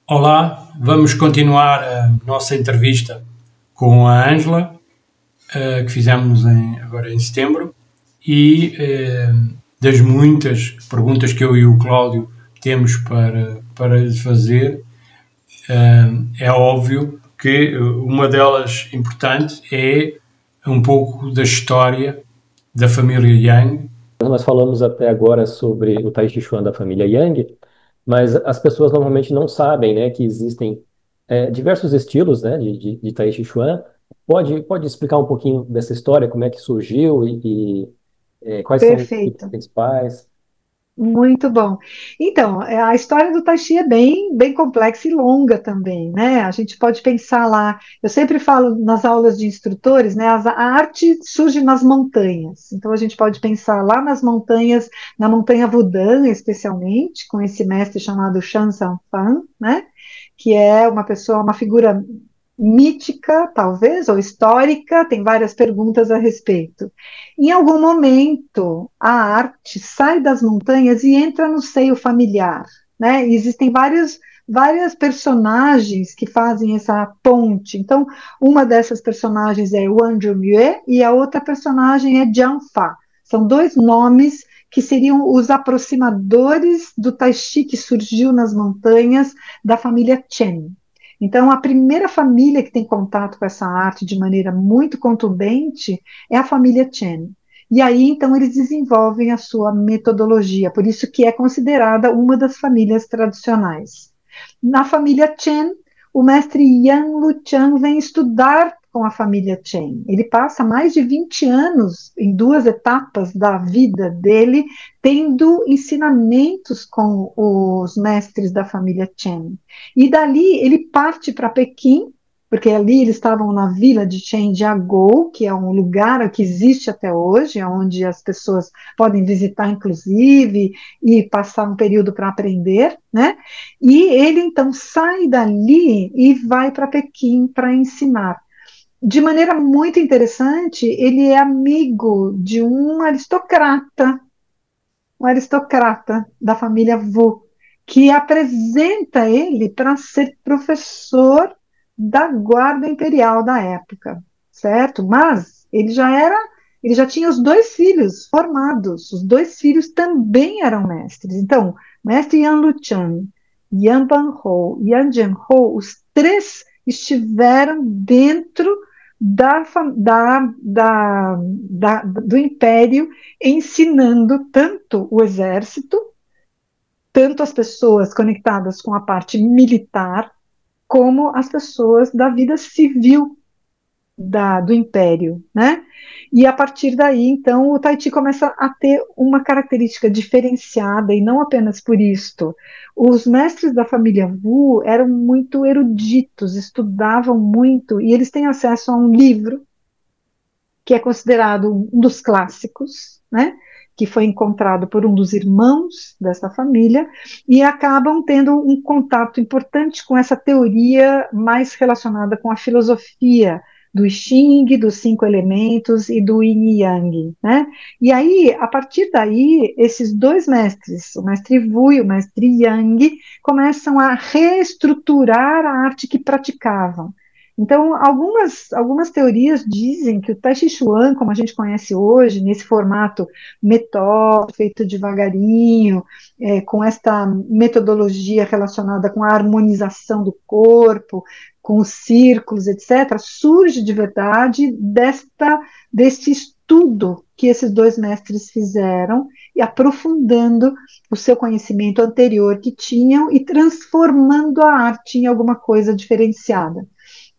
Olá, vamos continuar a nossa entrevista com a Ângela, que fizemos agora em setembro, e das muitas perguntas que eu e o Cláudio temos para lhe fazer, é óbvio que uma delas importante é um pouco da história da família Yang. Nós falamos até agora sobre o Tai Chi Chuan da família Yang, mas as pessoas normalmente não sabem, né, que existem diversos estilos, né, de Tai Chi Chuan. Pode explicar um pouquinho dessa história, como é que surgiu quais são os Perfeito, principais? muito bom. Então, a história do Taxi é bem complexa e longa também, né? A gente pode pensar lá, eu sempre falo nas aulas de instrutores, né? A arte surge nas montanhas, então a gente pode pensar lá nas montanhas, na montanha Wudang, especialmente, com esse mestre chamado Shan Sanfang, né? Que é uma pessoa, uma figura mítica, talvez, ou histórica, tem várias perguntas a respeito. Em algum momento, a arte sai das montanhas e entra no seio familiar, né? E existem várias personagens que fazem essa ponte. Então, uma dessas personagens é Wang Zhongyue e a outra personagem é Jiang Fa. São dois nomes que seriam os aproximadores do Tai Chi que surgiu nas montanhas da família Chen. Então, a primeira família que tem contato com essa arte de maneira muito contundente é a família Chen. E aí, então, eles desenvolvem a sua metodologia, por isso que é considerada uma das famílias tradicionais. Na família Chen, o mestre Yang Luchang vem estudar com a família Chen. Ele passa mais de 20 anos em duas etapas da vida dele, tendo ensinamentos com os mestres da família Chen. E dali ele parte para Pequim, porque ali eles estavam na vila de Chanjiagou, que é um lugar que existe até hoje, onde as pessoas podem visitar, inclusive, e passar um período para aprender, né? E ele então sai dali e vai para Pequim para ensinar. De maneira muito interessante, ele é amigo de um aristocrata da família Wu, que apresenta ele para ser professor da guarda imperial da época, certo? Mas ele já tinha os dois filhos formados, os dois filhos também eram mestres. Então, mestre Yan Luchan, Yan Banho, Yan Zhenhou, os três estiveram dentro da, do império, ensinando tanto o exército, tanto as pessoas conectadas com a parte militar, como as pessoas da vida civil do império, né? E a partir daí, então, o Tai Chi começa a ter uma característica diferenciada, e não apenas por isto. Os mestres da família Wu eram muito eruditos, estudavam muito, e eles têm acesso a um livro que é considerado um dos clássicos, né? Que foi encontrado por um dos irmãos dessa família, e acabam tendo um contato importante com essa teoria mais relacionada com a filosofia do I Ching, dos cinco elementos e do Yin e Yang, né? E aí, a partir daí, esses dois mestres, o mestre Wu e o mestre Yang, começam a reestruturar a arte que praticavam. Então, algumas teorias dizem que o Tai Chi Chuan, como a gente conhece hoje, nesse formato metódico, feito devagarinho, com esta metodologia relacionada com a harmonização do corpo, com os círculos, etc., surge de verdade deste estudo que esses dois mestres fizeram, e aprofundando o seu conhecimento anterior que tinham e transformando a arte em alguma coisa diferenciada,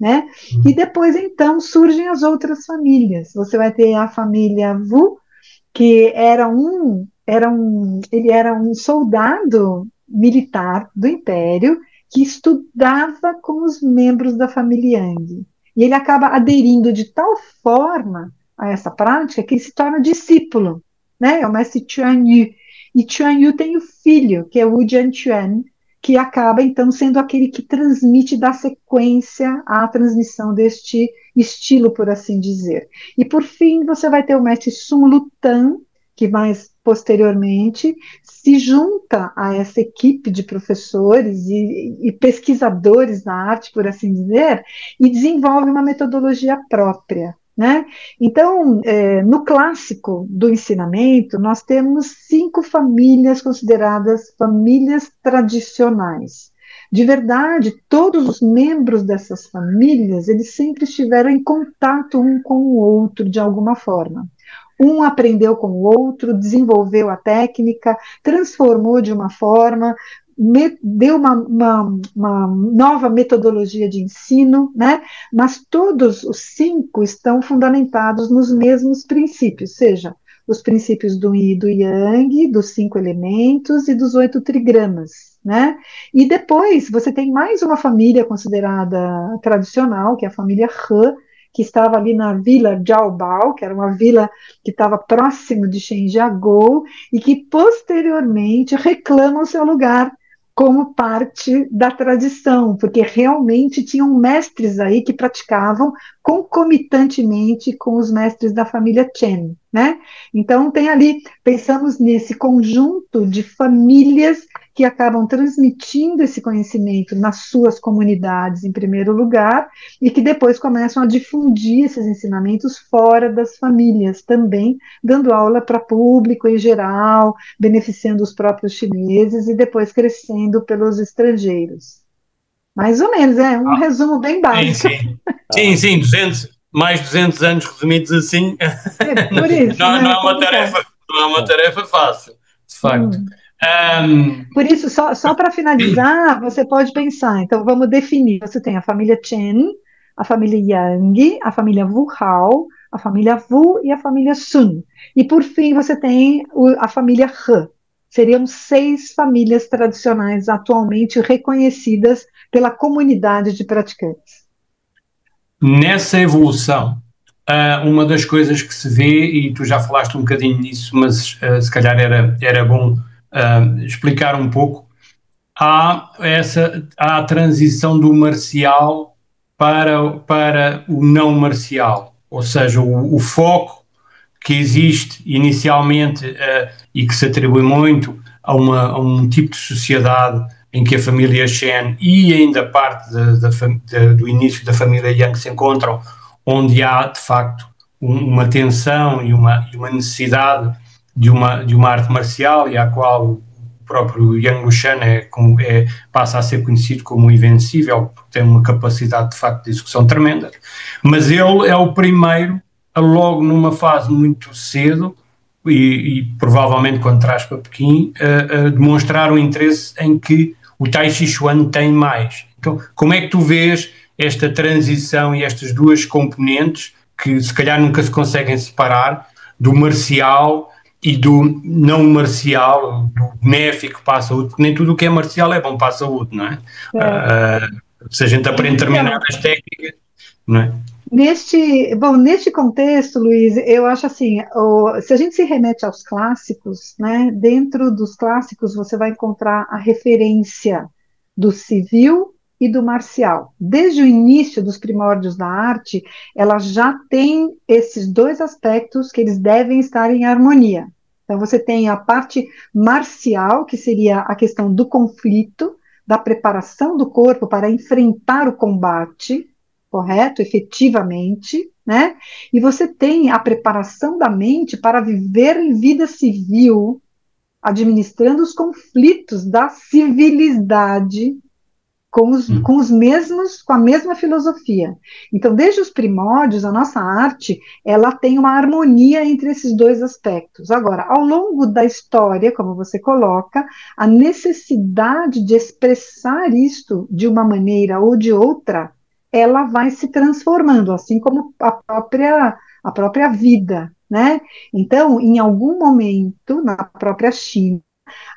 né? E depois, então, surgem as outras famílias. Você vai ter a família Wu, que ele era um soldado militar do Império que estudava com os membros da família Yang. E ele acaba aderindo de tal forma a essa prática que ele se torna discípulo, né? É o mestre Chuan Yu. E Chuan Yu tem o filho, que é Wu Jianquan, que acaba então sendo aquele que transmite, dá sequência à transmissão deste estilo, por assim dizer. E por fim, você vai ter o mestre Sun Lutan, que mais posteriormente, se junta a essa equipe de professores e pesquisadores da arte, por assim dizer, e desenvolve uma metodologia própria. Né? Então, no clássico do ensinamento, nós temos 5 famílias consideradas famílias tradicionais. De verdade, todos os membros dessas famílias, eles sempre estiveram em contato um com o outro de alguma forma. Um aprendeu com o outro, desenvolveu a técnica, transformou de uma forma, deu uma nova metodologia de ensino, né? Mas todos os 5 estão fundamentados nos mesmos princípios, seja, os princípios do Yin e do Yang, dos 5 elementos e dos 8 trigramas, né? E depois você tem mais uma família considerada tradicional, que é a família He, que estava ali na vila Jiaobao, que era uma vila que estava próximo de Shenjiagou, e que posteriormente reclama o seu lugar como parte da tradição, porque realmente tinham mestres aí que praticavam concomitantemente com os mestres da família Chen, né? Então tem ali, pensamos nesse conjunto de famílias que acabam transmitindo esse conhecimento nas suas comunidades, em primeiro lugar, e que depois começam a difundir esses ensinamentos fora das famílias também, dando aula para público em geral, beneficiando os próprios chineses e depois crescendo pelos estrangeiros. Mais ou menos, é um resumo bem básico. Sim, 200, mais 200 anos resumidos assim, Por isso, não, né? não é uma tarefa fácil, de facto. Por isso, só para finalizar, você pode pensar, então vamos definir, você tem a família Chen, a família Yang, a família Wu Hao, a família Wu e a família Sun. E por fim você tem a família He. Seriam 6 famílias tradicionais atualmente reconhecidas pela comunidade de praticantes. Nessa evolução, uma das coisas que se vê, e tu já falaste um bocadinho nisso, mas se calhar era bom explicar um pouco, há a transição do marcial para o não marcial, ou seja, o foco que existe inicialmente e que se atribui muito a um tipo de sociedade em que a família Shen e ainda parte do início da família Yang se encontram, onde há de facto uma tensão e uma necessidade de uma arte marcial e à qual o próprio Yang Lushan passa a ser conhecido como invencível, porque tem uma capacidade de facto de execução tremenda, mas ele é o primeiro logo numa fase muito cedo e provavelmente quando traz para Pequim a demonstrar o interesse em que o Tai Chi Chuan tem mais. Então, como é que tu vês esta transição e estas duas componentes que se calhar nunca se conseguem separar, do marcial e do não marcial, do benéfico para a saúde, porque nem tudo o que é marcial é bom para a saúde, não é? Se a gente aprende determinadas técnicas, não é? Neste contexto, Luiz, eu acho assim, se a gente se remete aos clássicos, né, dentro dos clássicos você vai encontrar a referência do civil e do marcial. Desde o início dos primórdios da arte, ela já tem esses 2 aspectos que eles devem estar em harmonia. Então você tem a parte marcial, que seria a questão do conflito, da preparação do corpo para enfrentar o combate, correto? Efetivamente, né? E você tem a preparação da mente para viver em vida civil, administrando os conflitos da civilidade com a mesma filosofia. Então, desde os primórdios, a nossa arte, ela tem uma harmonia entre esses 2 aspectos. Agora, ao longo da história, como você coloca, a necessidade de expressar isto de uma maneira ou de outra, ela vai se transformando, assim como a própria vida, né? Então, em algum momento, na própria China,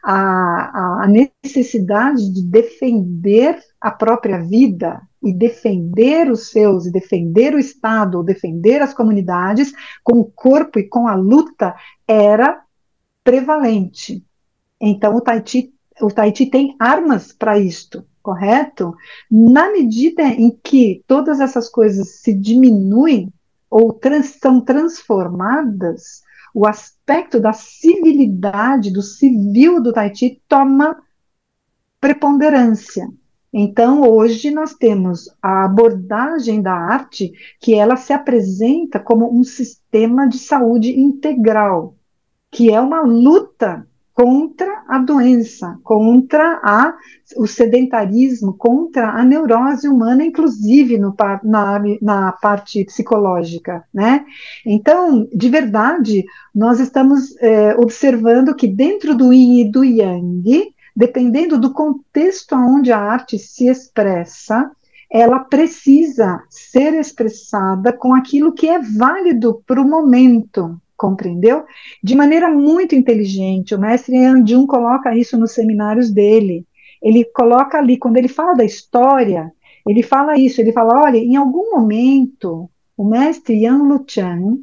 a necessidade de defender a própria vida e defender os seus, e defender o Estado, ou defender as comunidades com o corpo e com a luta era prevalente. Então o Tai Chi tem armas para isto, correto? Na medida em que todas essas coisas se diminuem ou são transformadas, o aspecto da civilidade, do civil do Tai Chi toma preponderância. Então, hoje nós temos a abordagem da arte que ela se apresenta como um sistema de saúde integral, que é uma luta contra a doença, contra o sedentarismo, contra a neurose humana, inclusive na parte psicológica, né? Então, de verdade, nós estamos observando que dentro do Yin e do Yang, dependendo do contexto onde a arte se expressa, ela precisa ser expressada com aquilo que é válido para o momento, compreendeu? De maneira muito inteligente. O mestre Yang Jun coloca isso nos seminários dele. Ele coloca ali, quando ele fala da história, ele fala isso, ele fala, olha, em algum momento, o mestre Yang Luchan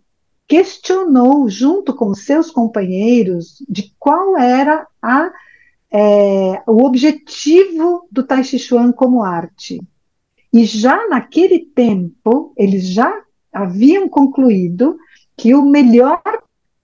questionou, junto com seus companheiros, de qual era o objetivo do Tai Chi Chuan como arte. E já naquele tempo, eles já haviam concluído que o melhor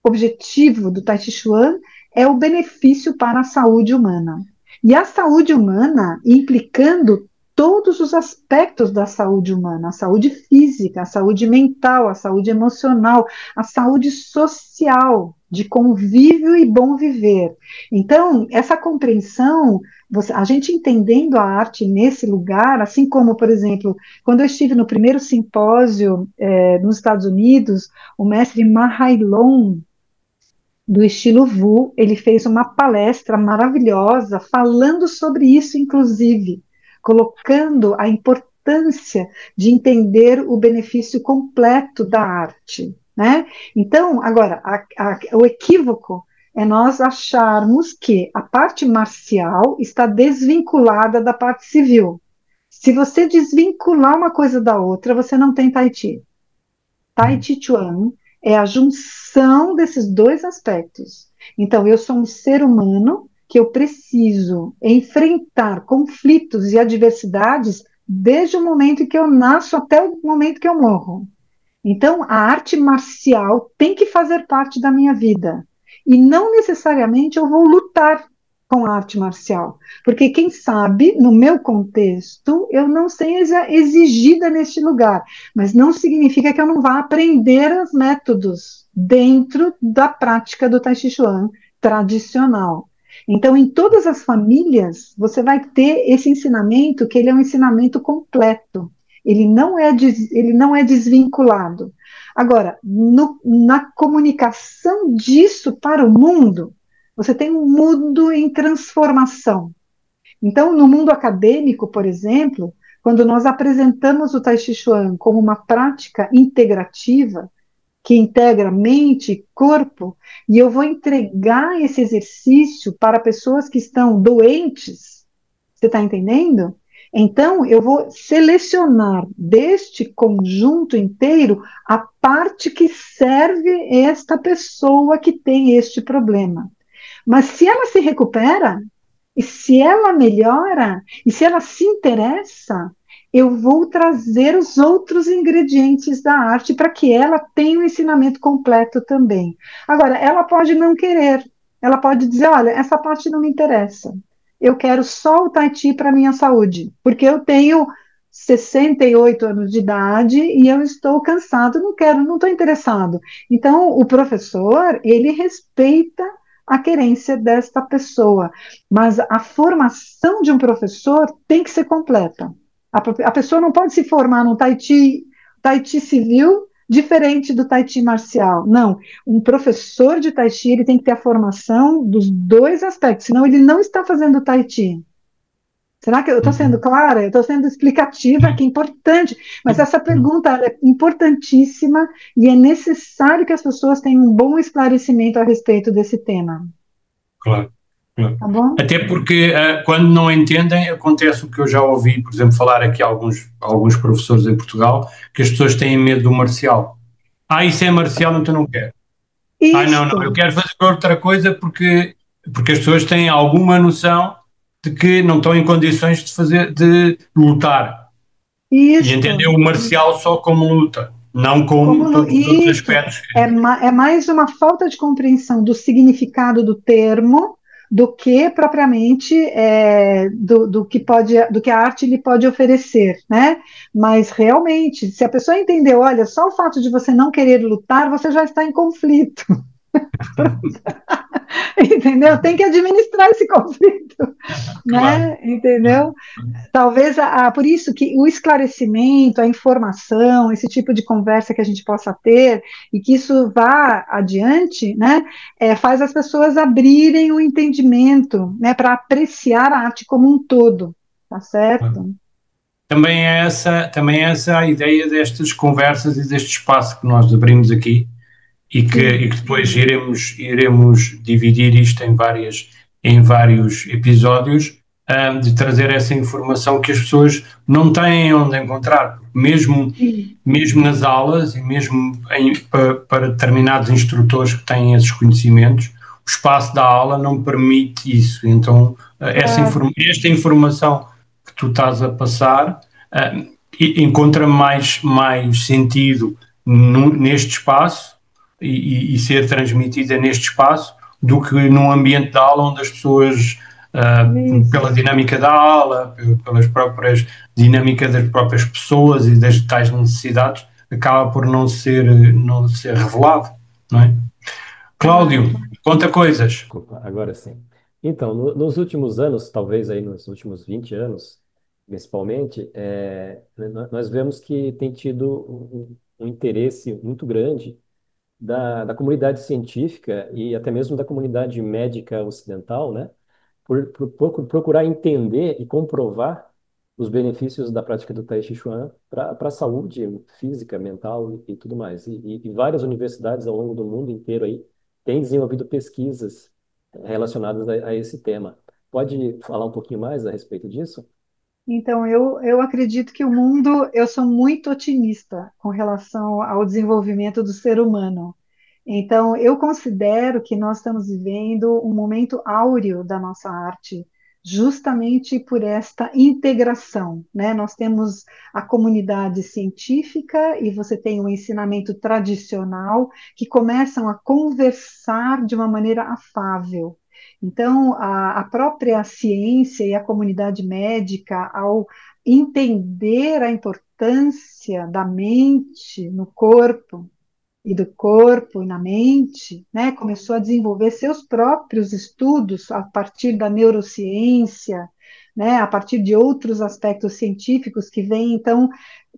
objetivo do Tai Chi Chuan é o benefício para a saúde humana. E a saúde humana implicando todos os aspectos da saúde humana, a saúde física, a saúde mental, a saúde emocional, a saúde social, de convívio e bom viver. Então, essa compreensão, a gente entendendo a arte nesse lugar, assim como, por exemplo, quando eu estive no primeiro simpósio nos Estados Unidos, o mestre Mahailon, do estilo Wu, ele fez uma palestra maravilhosa falando sobre isso, inclusive, colocando a importância de entender o benefício completo da arte, né? Então, agora, o equívoco é nós acharmos que a parte marcial está desvinculada da parte civil. Se você desvincular uma coisa da outra, você não tem Tai Chi. Tai Chi Chuan é a junção desses dois aspectos. Então, eu sou um ser humano que eu preciso enfrentar conflitos e adversidades desde o momento que eu nasço até o momento que eu morro. Então, a arte marcial tem que fazer parte da minha vida. E não necessariamente eu vou lutar com a arte marcial. Porque, quem sabe, no meu contexto, eu não seja exigida neste lugar. Mas não significa que eu não vá aprender os métodos dentro da prática do Tai Chi Chuan tradicional. Então, em todas as famílias, você vai ter esse ensinamento, que ele é um ensinamento completo. Ele não é desvinculado. Agora, na comunicação disso para o mundo, você tem um mundo em transformação. Então, no mundo acadêmico, por exemplo, quando nós apresentamos o Tai Chi Chuan como uma prática integrativa, que integra mente e corpo, e eu vou entregar esse exercício para pessoas que estão doentes, você está entendendo? Então, eu vou selecionar deste conjunto inteiro a parte que serve esta pessoa que tem este problema. Mas se ela se recupera, e se ela melhora, e se ela se interessa, eu vou trazer os outros ingredientes da arte para que ela tenha um ensinamento completo também. Agora, ela pode não querer, ela pode dizer, olha, essa parte não me interessa. Eu quero só o Tai Chi para a minha saúde, porque eu tenho 68 anos de idade e eu estou cansado, não estou interessado. Então, o professor, ele respeita a querência desta pessoa, mas a formação de um professor tem que ser completa. A pessoa não pode se formar no Tai Chi civil diferente do Tai Chi marcial. Não, um professor de Tai Chi ele tem que ter a formação dos dois aspectos, senão ele não está fazendo Tai Chi. Será que eu estou sendo clara? Eu estou sendo explicativa, que é importante. Mas essa pergunta é importantíssima e é necessário que as pessoas tenham um bom esclarecimento a respeito desse tema. Claro, claro. Tá bom? Até porque quando não entendem, acontece o que eu já ouvi, por exemplo, falar aqui alguns professores em Portugal, que as pessoas têm medo do marcial. Isso é marcial, então não quero. Não, eu quero fazer outra coisa porque as pessoas têm alguma noção de que não estão em condições de lutar. Isso. E entender o marcial só como luta. não Como como no, todos os outros isso aspectos. é mais uma falta de compreensão do significado do termo do que propriamente do que pode, do que a arte lhe pode oferecer, né? Mas realmente, se a pessoa entender, olha, só o fato de você não querer lutar, você já está em conflito. Entendeu? Tem que administrar esse conflito, Claro. né? Entendeu? Talvez por isso que o esclarecimento, a informação, esse tipo de conversa que a gente possa ter e que isso vá adiante, né, faz as pessoas abrirem o entendimento, né, para apreciar a arte como um todo, tá certo? Também é essa a ideia destas conversas e deste espaço que nós abrimos aqui Sim, e que depois iremos dividir isto em vários episódios, de trazer essa informação que as pessoas não têm onde encontrar, sim, mesmo nas aulas e mesmo para determinados instrutores que têm esses conhecimentos, o espaço da aula não permite isso. Então, claro. esta informação que tu estás a passar, encontra mais sentido neste espaço e ser transmitida neste espaço do que num ambiente de aula onde as pessoas, Isso. pela dinâmica da aula, pelas próprias dinâmicas das próprias pessoas e das tais necessidades, acaba por não ser revelado, não é? Claro, Cláudio, conta coisas. Desculpa, agora sim. Então, nos últimos anos, talvez aí nos últimos 20 anos, principalmente, nós vemos que tem tido um interesse muito grande da comunidade científica e até mesmo da comunidade médica ocidental, né, por procurar entender e comprovar os benefícios da prática do Tai Chi Chuan para a saúde física, mental e tudo mais. E várias universidades ao longo do mundo inteiro aí têm desenvolvido pesquisas relacionadas a esse tema. Pode falar um pouquinho mais a respeito disso? então, eu acredito que o mundo, eu sou muito otimista com relação ao desenvolvimento do ser humano. Então, eu considero que nós estamos vivendo um momento áureo da nossa arte, justamente por esta integração, né? Nós temos a comunidade científica e você tem o ensinamento tradicional que começam a conversar de uma maneira afável. Então, a própria ciência e a comunidade médica, ao entender a importância da mente no corpo, e do corpo e na mente, né, começou a desenvolver seus próprios estudos a partir da neurociência, né, a partir de outros aspectos científicos que vêm, então,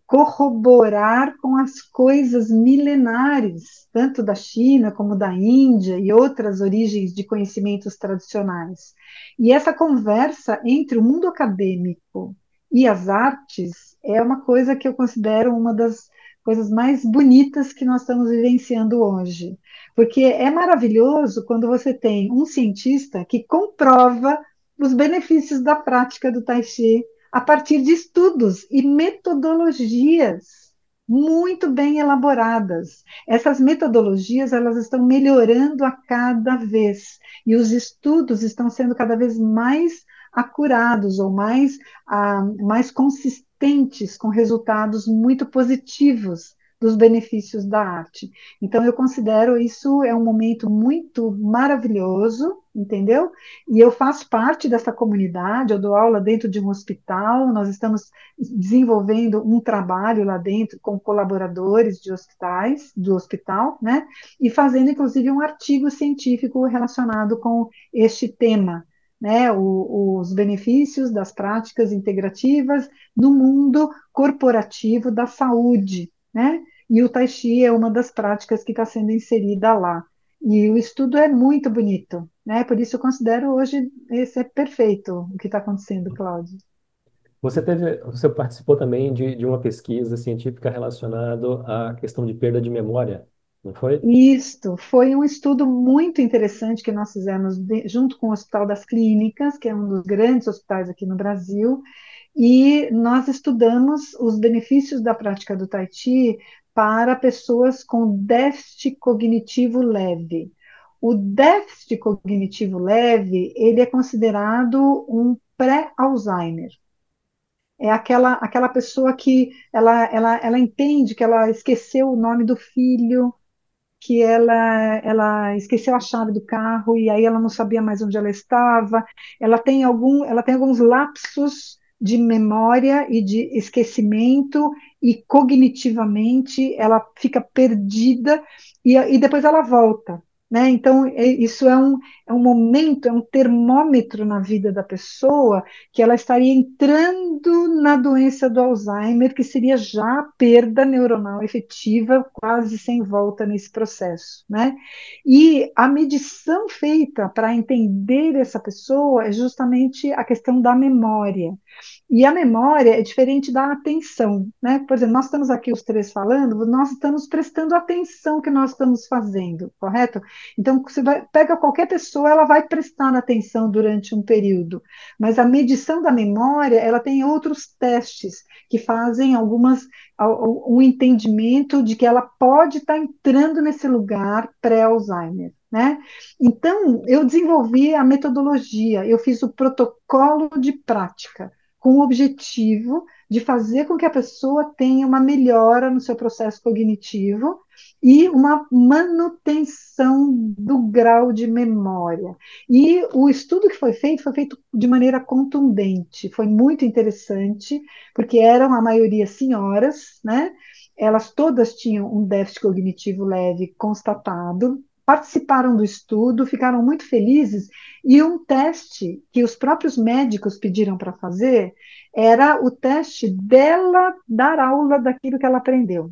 corroborar com as coisas milenares, tanto da China como da Índia e outras origens de conhecimentos tradicionais. E essa conversa entre o mundo acadêmico e as artes é uma coisa que eu considero uma das coisas mais bonitas que nós estamos vivenciando hoje. Porque é maravilhoso quando você tem um cientista que comprova os benefícios da prática do Tai Chi a partir de estudos e metodologias muito bem elaboradas. Essas metodologias elas estão melhorando a cada vez e os estudos estão sendo cada vez mais acurados ou mais consistentes com resultados muito positivos dos benefícios da arte. Então, eu considero isso é um momento muito maravilhoso, entendeu? E eu faço parte dessa comunidade, eu dou aula dentro de um hospital, nós estamos desenvolvendo um trabalho lá dentro com colaboradores de hospitais, do hospital, né? E fazendo, inclusive, um artigo científico relacionado com este tema, né? Os benefícios das práticas integrativas no mundo corporativo da saúde, né? E o Tai Chi é uma das práticas que está sendo inserida lá. E o estudo é muito bonito, né? Por isso eu considero hoje esse é perfeito o que está acontecendo, Cláudio. Você participou também de uma pesquisa científica relacionada à questão de perda de memória, não foi? Isto foi um estudo muito interessante que nós fizemos junto com o Hospital das Clínicas, que é um dos grandes hospitais aqui no Brasil, e nós estudamos os benefícios da prática do Tai Chi para pessoas com déficit cognitivo leve. O déficit cognitivo leve, ele é considerado um pré-Alzheimer. é aquela pessoa que ela entende que ela esqueceu o nome do filho, que ela esqueceu a chave do carro e aí ela não sabia mais onde ela estava. Ela tem alguns lapsos de memória e de esquecimento e cognitivamente ela fica perdida e depois ela volta. Né? Então, isso é um momento, é um termômetro na vida da pessoa que ela estaria entrando na doença do Alzheimer, que seria já a perda neuronal efetiva, quase sem volta nesse processo, né? E a medição feita para entender essa pessoa é justamente a questão da memória. E a memória é diferente da atenção, né? Por exemplo, nós estamos aqui os três falando, nós estamos prestando atenção no que nós estamos fazendo, correto? Então, pega qualquer pessoa, ela vai prestar atenção durante um período, mas a medição da memória, ela tem outros testes que fazem um entendimento de que ela pode estar entrando nesse lugar pré-Alzheimer. Né? Então, eu desenvolvi a metodologia, eu fiz o protocolo de prática, com o objetivo de fazer com que a pessoa tenha uma melhora no seu processo cognitivo e uma manutenção do grau de memória. E o estudo que foi feito de maneira contundente, foi muito interessante, porque eram a maioria senhoras, né? Elas todas tinham um déficit cognitivo leve constatado, participaram do estudo, ficaram muito felizes, e um teste que os próprios médicos pediram para fazer era o teste dela dar aula daquilo que ela aprendeu.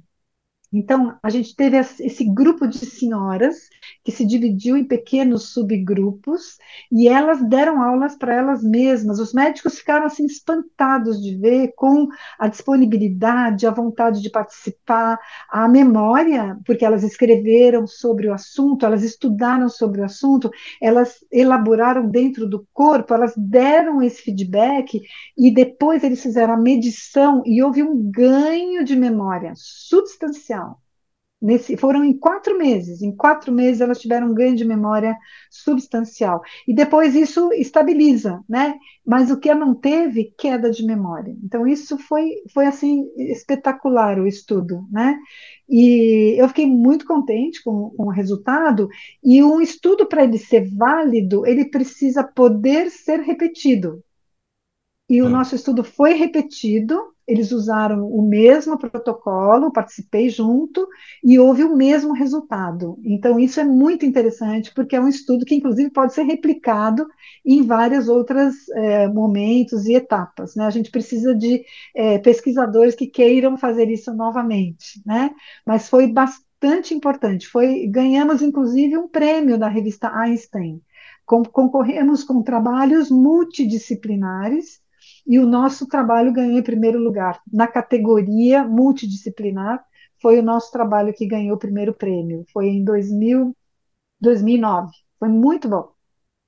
Então, a gente teve esse grupo de senhoras que se dividiu em pequenos subgrupos e elas deram aulas para elas mesmas. Os médicos ficaram assim espantados de ver com a disponibilidade, a vontade de participar, a memória, porque elas escreveram sobre o assunto, elas estudaram sobre o assunto, elas elaboraram dentro do corpo, elas deram esse feedback e depois eles fizeram a medição e houve um ganho de memória substancial. Foram em 4 meses. Em 4 meses elas tiveram um ganho de memória substancial. E depois isso estabiliza, né? Mas o que não teve, queda de memória. Então isso foi assim, espetacular o estudo, né? E eu fiquei muito contente com o resultado. E um estudo, para ele ser válido, ele precisa poder ser repetido. E o nosso estudo foi repetido, eles usaram o mesmo protocolo, participei junto, e houve o mesmo resultado. Então, isso é muito interessante, porque é um estudo que, inclusive, pode ser replicado em vários outros momentos e etapas. Né? A gente precisa de pesquisadores que queiram fazer isso novamente, né? Mas foi bastante importante. Ganhamos, inclusive, um prêmio da revista Einstein. Concorremos com trabalhos multidisciplinares, e o nosso trabalho ganhou em primeiro lugar. Na categoria multidisciplinar, foi o nosso trabalho que ganhou o primeiro prêmio. Foi em 2009. Foi muito bom.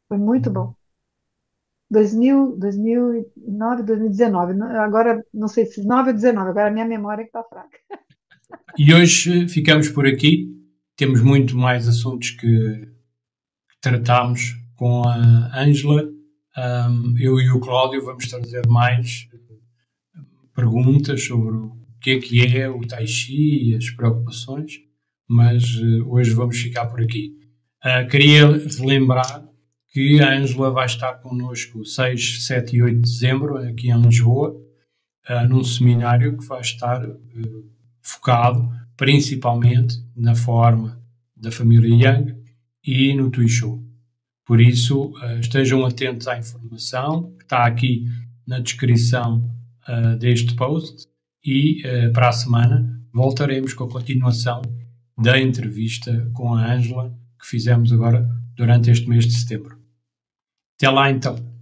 Foi muito bom. 2009, 2019. Agora, não sei se 9 ou 19. Agora a minha memória está fraca. E hoje ficamos por aqui. Temos muito mais assuntos que tratámos com a Ângela. Eu e o Cláudio vamos trazer mais perguntas sobre o que é o Tai Chi e as preocupações, mas hoje vamos ficar por aqui. Queria lembrar que a Ângela vai estar connosco 6, 7 e 8 de dezembro aqui em Lisboa, num seminário que vai estar focado principalmente na forma da família Yang e no Tui Shou. Por isso, estejam atentos à informação que está aqui na descrição deste post e para a semana voltaremos com a continuação da entrevista com a Ângela que fizemos agora durante este mês de setembro. Até lá então!